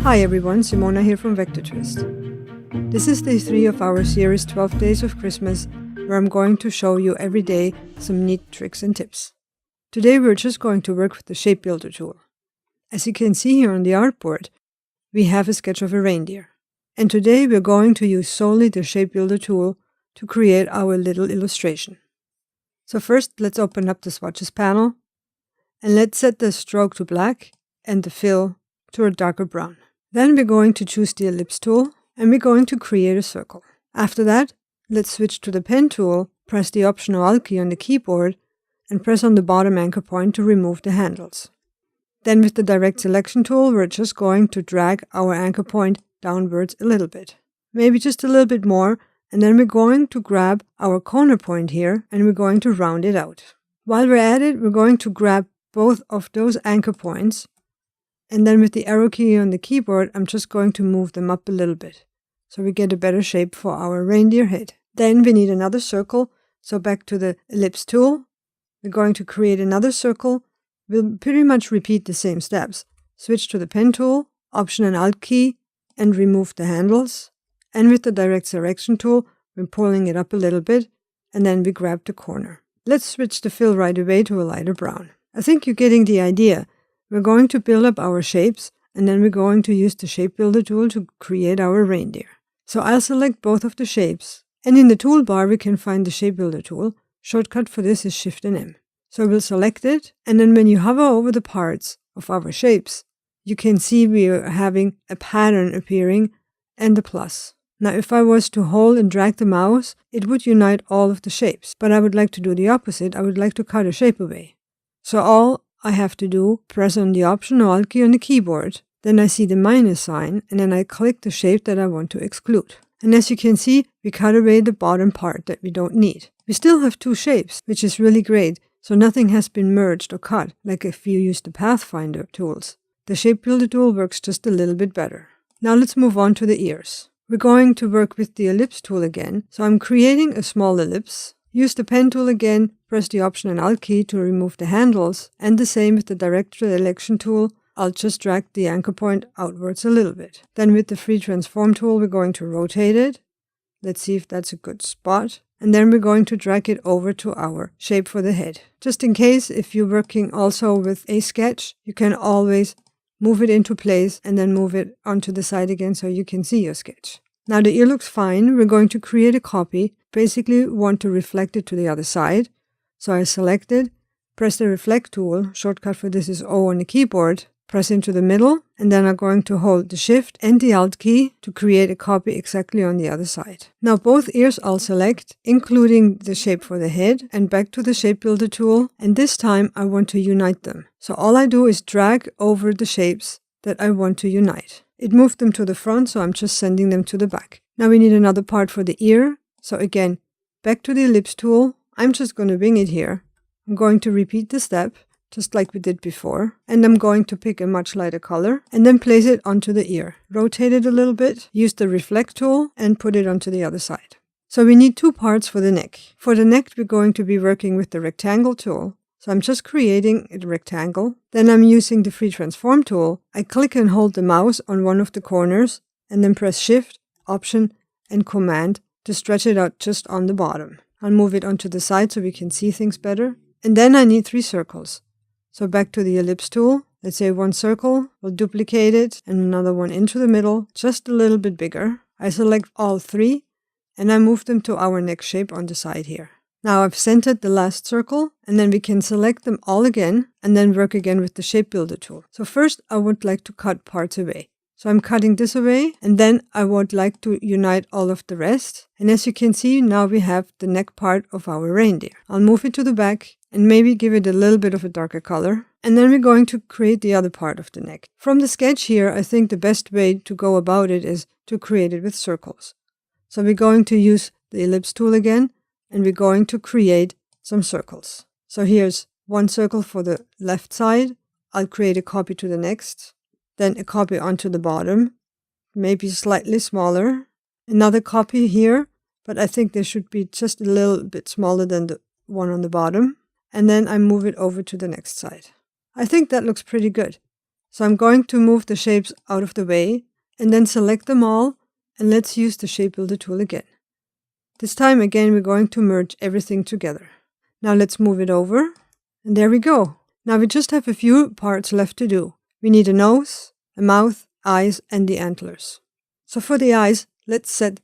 Hi everyone, Simona here from Vector Twist. This is day 3 of our series 12 Days of Christmas, where I'm going to show you every day some neat tricks and tips. Today we're just going to work with the Shape Builder tool. As you can see here on the artboard, we have a sketch of a reindeer. And today we're going to use solely the Shape Builder tool to create our little illustration. So first, let's open up the swatches panel and let's set the stroke to black and the fill to a darker brown. Then we're going to choose the ellipse tool and we're going to create a circle. After that, let's switch to the pen tool, press the Option or Alt key on the keyboard and press on the bottom anchor point to remove the handles. Then with the Direct Selection tool, we're just going to drag our anchor point downwards a little bit. Maybe just a little bit more, and then we're going to grab our corner point here and we're going to round it out. While we're at it, we're going to grab both of those anchor points, and then with the arrow key on the keyboard, I'm just going to move them up a little bit so we get a better shape for our reindeer head. Then we need another circle, so back to the ellipse tool. We're going to create another circle. We'll pretty much repeat the same steps. Switch to the pen tool, Option and Alt key, and remove the handles. And with the Direct Selection tool, we're pulling it up a little bit, and then we grab the corner. Let's switch the fill right away to a lighter brown. I think you're getting the idea. We're going to build up our shapes, and then we're going to use the Shape Builder tool to create our reindeer. So I'll select both of the shapes, and in the toolbar we can find the Shape Builder tool. Shortcut for this is Shift and M. So we'll select it, and then when you hover over the parts of our shapes, you can see we are having a pattern appearing and a plus. Now if I was to hold and drag the mouse, it would unite all of the shapes, but I would like to do the opposite. I would like to cut a shape away. So all I have to do, press on the Option or Alt key on the keyboard, then I see the minus sign, and then I click the shape that I want to exclude. And as you can see, we cut away the bottom part that we don't need. We still have two shapes, which is really great, so nothing has been merged or cut, like if you use the Pathfinder tools. The Shape Builder tool works just a little bit better. Now let's move on to the ears. We're going to work with the ellipse tool again, so I'm creating a small ellipse. Use the pen tool again, press the Option and Alt key to remove the handles, and the same with the Direct Selection tool. I'll just drag the anchor point outwards a little bit. Then with the Free Transform tool, we're going to rotate it. Let's see if that's a good spot. And then we're going to drag it over to our shape for the head. Just in case, if you're working also with a sketch, you can always move it into place and then move it onto the side again so you can see your sketch. Now the ear looks fine. We're going to create a copy. Basically want to reflect it to the other side. So I select it, press the Reflect tool. Shortcut for this is O on the keyboard. Press into the middle, and then I'm going to hold the Shift and the Alt key to create a copy exactly on the other side. Now both ears I'll select, including the shape for the head, and back to the Shape Builder tool, and this time I want to unite them. So all I do is drag over the shapes that I want to unite. It moved them to the front, so I'm just sending them to the back. Now we need another part for the ear, so again, back to the ellipse tool. I'm just going to wing it here. I'm going to repeat the step, just like we did before, and I'm going to pick a much lighter color and then place it onto the ear. Rotate it a little bit, use the Reflect tool and put it onto the other side. So we need two parts for the neck. For the neck, we're going to be working with the Rectangle tool. So I'm just creating a rectangle. Then I'm using the Free Transform tool. I click and hold the mouse on one of the corners and then press Shift, Option and Command to stretch it out just on the bottom. I'll move it onto the side so we can see things better. And then I need 3 circles. So back to the ellipse tool, let's say one circle, we'll duplicate it and another one into the middle, just a little bit bigger. I select all 3 and I move them to our neck shape on the side here. Now I've centered the last circle, and then we can select them all again and then work again with the Shape Builder tool. So first I would like to cut parts away. So I'm cutting this away, and then I would like to unite all of the rest. And as you can see, now we have the neck part of our reindeer. I'll move it to the back and maybe give it a little bit of a darker color. And then we're going to create the other part of the neck. From the sketch here, I think the best way to go about it is to create it with circles. So we're going to use the ellipse tool again, and we're going to create some circles. So here's one circle for the left side. I'll create a copy to the next. Then a copy onto the bottom, maybe slightly smaller. Another copy here, but I think they should be just a little bit smaller than the one on the bottom. And then I move it over to the next side. I think that looks pretty good. So I'm going to move the shapes out of the way and then select them all, and let's use the Shape Builder tool again. This time again we're going to merge everything together. Now let's move it over, and there we go. Now we just have a few parts left to do. We need a nose, a mouth, eyes, and the antlers. So for the eyes, let's set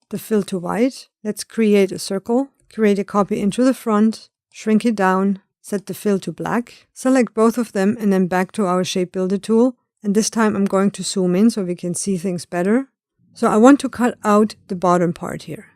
the fill to white. Let's create a circle, create a copy into the front, shrink it down, set the fill to black, select both of them, and then back to our Shape Builder tool. And this time I'm going to zoom in so we can see things better. So I want to cut out the bottom part here.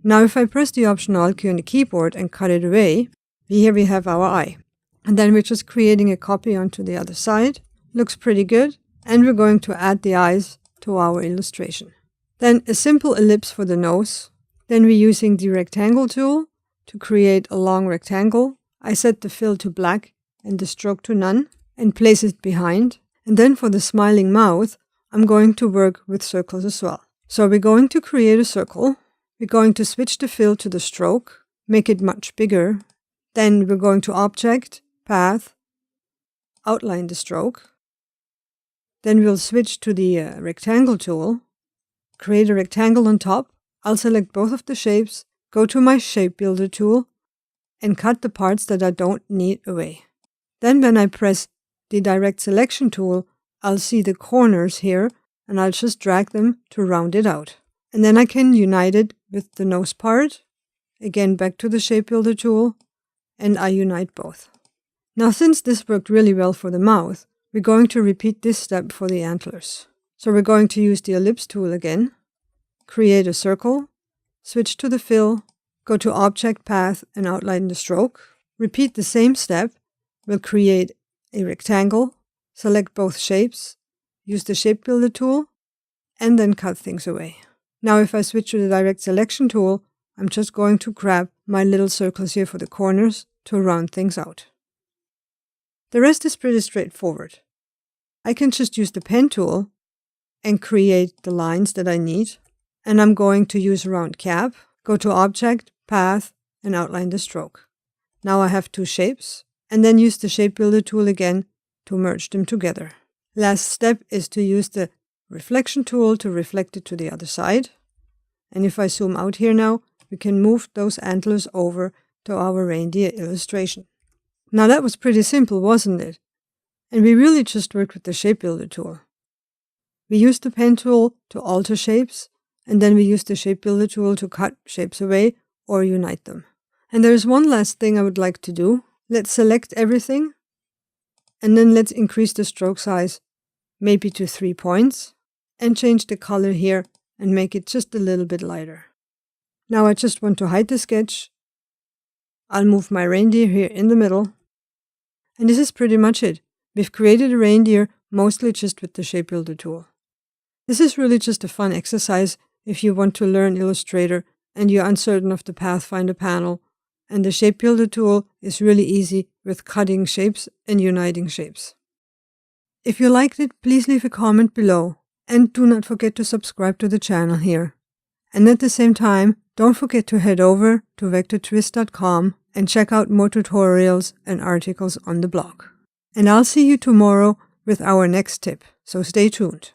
Now if I press the Option Alt key on the keyboard and cut it away, here we have our eye. And then we're just creating a copy onto the other side. Looks pretty good. And we're going to add the eyes to our illustration. Then a simple ellipse for the nose. Then we're using the rectangle tool to create a long rectangle. I set the fill to black and the stroke to none and place it behind. And then for the smiling mouth, I'm going to work with circles as well. So we're going to create a circle. We're going to switch the fill to the stroke, make it much bigger. Then we're going to Object, Path, outline the stroke. Then we'll switch to the rectangle tool, create a rectangle on top. I'll select both of the shapes, go to my Shape Builder tool, and cut the parts that I don't need away. Then when I press the Direct Selection tool, I'll see the corners here, and I'll just drag them to round it out. And then I can unite it with the nose part. Again, back to the Shape Builder tool, and I unite both. Now since this worked really well for the mouth, we're going to repeat this step for the antlers. So we're going to use the Ellipse tool again, create a circle, switch to the fill, go to Object, Path, and outline the stroke. Repeat the same step. We'll create a rectangle, select both shapes, use the Shape Builder tool, and then cut things away. Now if I switch to the Direct Selection tool, I'm just going to grab my little circles here for the corners to round things out. The rest is pretty straightforward. I can just use the pen tool and create the lines that I need. And I'm going to use Round Cap, go to Object, Path, and outline the stroke. Now I have two shapes, and then use the Shape Builder tool again to merge them together. Last step is to use the Reflection tool to reflect it to the other side. And if I zoom out here now, we can move those antlers over to our reindeer illustration. Now that was pretty simple, wasn't it? And we really just worked with the Shape Builder tool. We used the pen tool to alter shapes, and then we used the Shape Builder tool to cut shapes away or unite them. And there's one last thing I would like to do. Let's select everything, and then let's increase the stroke size maybe to 3 points, and change the color here and make it just a little bit lighter. Now I just want to hide the sketch. I'll move my reindeer here in the middle. And this is pretty much it. We've created a reindeer mostly just with the Shape Builder tool. This is really just a fun exercise if you want to learn Illustrator and you're uncertain of the Pathfinder panel, and the Shape Builder tool is really easy with cutting shapes and uniting shapes. If you liked it, please leave a comment below, and do not forget to subscribe to the channel here. And at the same time, don't forget to head over to vectortwist.com and check out more tutorials and articles on the blog. And I'll see you tomorrow with our next tip, so stay tuned.